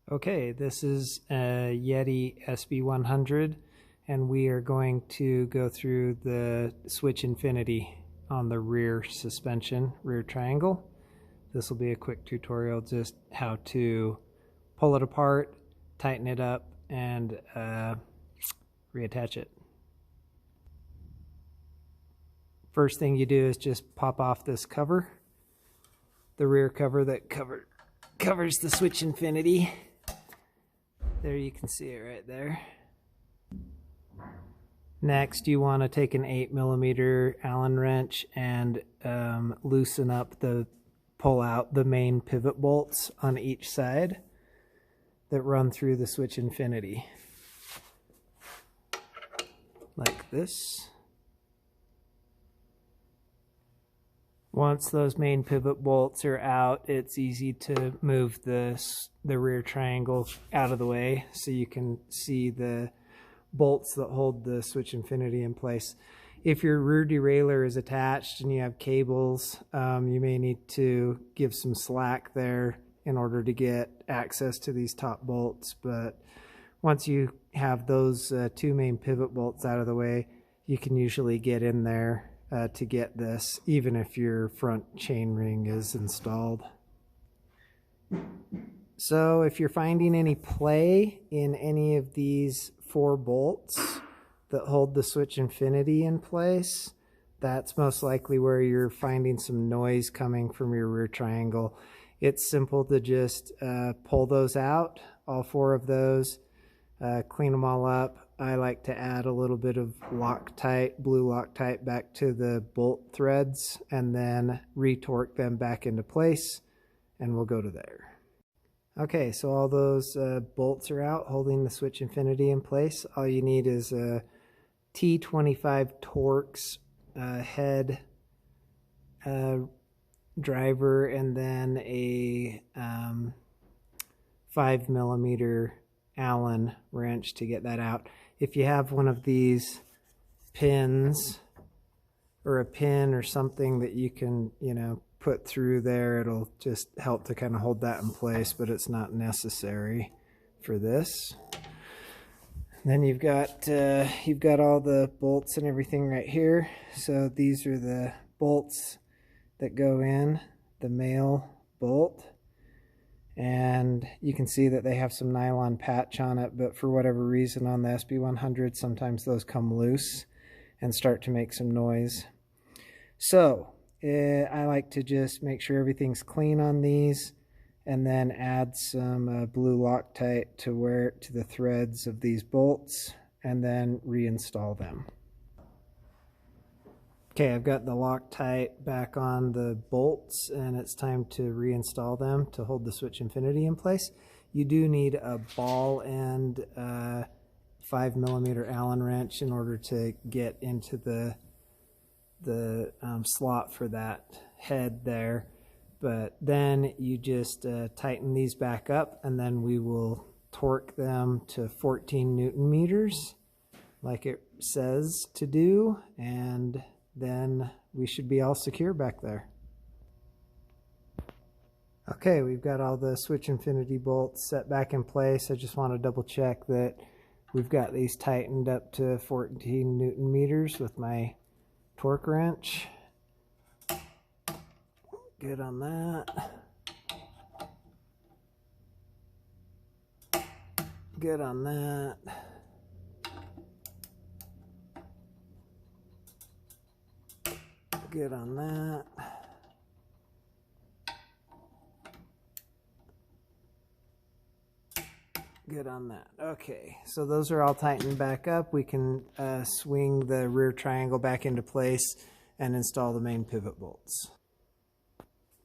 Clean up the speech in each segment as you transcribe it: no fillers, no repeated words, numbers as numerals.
Okay, this is a Yeti SB100, and we are going to go through the switch infinity on the rear suspension, rear triangle. This will be a quick tutorial just how to pull it apart, tighten it up, and reattach it. First thing you do is just pop off this cover, the rear cover that covers the switch infinity. There, you can see it right there. Next, you want to take an 8mm Allen wrench and loosen up pull out the main pivot bolts on each side that run through the switch infinity. Like this. Once those main pivot bolts are out, it's easy to move the rear triangle out of the way so you can see the bolts that hold the switch infinity in place. If your rear derailleur is attached and you have cables, you may need to give some slack there in order to get access to these top bolts. But once you have those two main pivot bolts out of the way, you can usually get in there to get this, even if your front chain ring is installed. So if you're finding any play in any of these 4 bolts that hold the switch infinity in place, that's most likely where you're finding some noise coming from your rear triangle. It's simple to just pull those out, all 4 of those, clean them all up. I like to add a little bit of Loctite, blue Loctite, back to the bolt threads and then retorque them back into place, and we'll go to there. Okay, so all those bolts are out holding the switch infinity in place. All you need is a T25 Torx head driver and then a 5mm Allen wrench to get that out. If you have one of these pins or a pin or something that you can, put through there, it'll just help to kind of hold that in place, but it's not necessary for this. Then you've got all the bolts and everything right here. So these are the bolts that go in, the male bolt. And you can see that they have some nylon patch on it, but for whatever reason on the SB100, sometimes those come loose and start to make some noise. So I like to just make sure everything's clean on these and then add some blue Loctite to the threads of these bolts and then reinstall them. Okay, I've got the Loctite back on the bolts and it's time to reinstall them to hold the switch infinity in place. You do need a ball end 5mm Allen wrench in order to get into the slot for that head there. But then you just tighten these back up and then we will torque them to 14 Newton meters like it says to do, and then we should be all secure back there. Okay, we've got all the switch infinity bolts set back in place. I just want to double check that we've got these tightened up to 14 Newton meters with my torque wrench. Good on that. Good on that. Good on that. Good on that. Okay, so those are all tightened back up. We can swing the rear triangle back into place and install the main pivot bolts.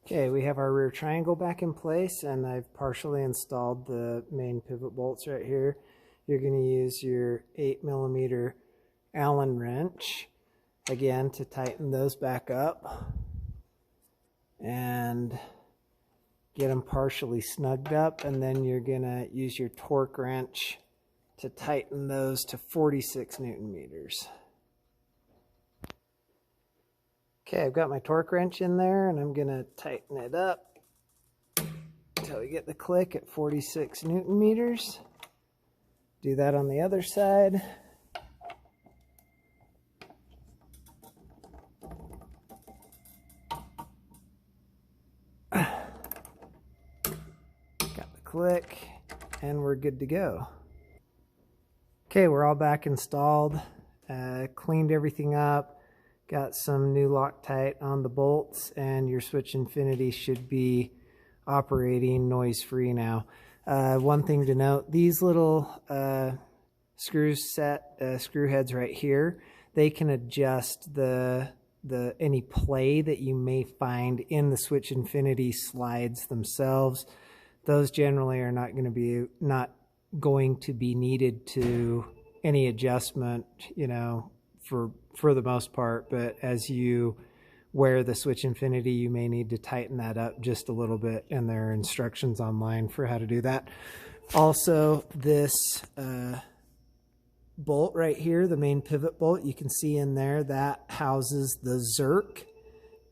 Okay, we have our rear triangle back in place and I've partially installed the main pivot bolts right here. You're going to use your 8mm Allen wrench again to tighten those back up and get them partially snugged up, and then you're gonna use your torque wrench to tighten those to 46 Newton meters. Okay, I've got my torque wrench in there and I'm gonna tighten it up to until we get the click at 46 Newton meters. Do that on the other side. Got the click, and we're good to go. Okay, we're all back installed. Cleaned everything up. Got some new Loctite on the bolts, and your switch infinity should be operating noise-free now. One thing to note, these little screw heads right here, they can adjust any play that you may find in the switch infinity slides themselves. Those generally are not going to be needed to any adjustment, you know, for the most part, but as you wear the switch infinity, you may need to tighten that up just a little bit, and there are instructions online for how to do that. Also, this bolt right here, the main pivot bolt, you can see in there, that houses the zerk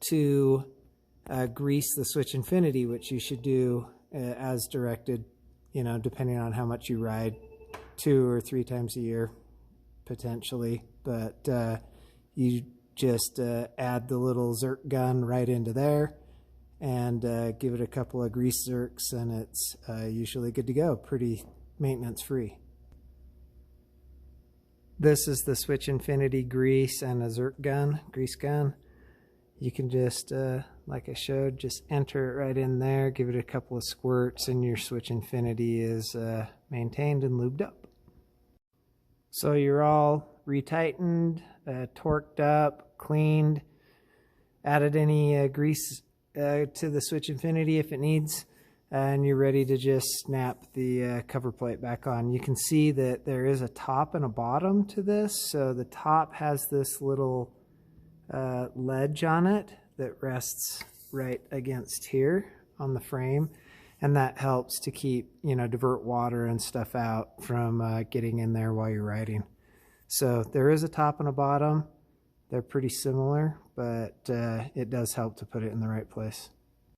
to grease the switch infinity, which you should do as directed, you know, depending on how much you ride, 2 or 3 times a year potentially. But you just add the little zerk gun right into there and give it a couple of grease zerks, and it's usually good to go. Pretty maintenance free. This is the switch infinity grease and a zerk gun, grease gun. You can just, like I showed, just enter it right in there, give it a couple of squirts, and your switch infinity is maintained and lubed up. So you're all retightened, torqued up, cleaned, added any grease to the switch infinity if it needs, and you're ready to just snap the cover plate back on. You can see that there is a top and a bottom to this. So the top has this little ledge on it that rests right against here on the frame, and that helps to keep, you know, divert water and stuff out from getting in there while you're riding. So there is a top and a bottom. They're pretty similar, but it does help to put it in the right place.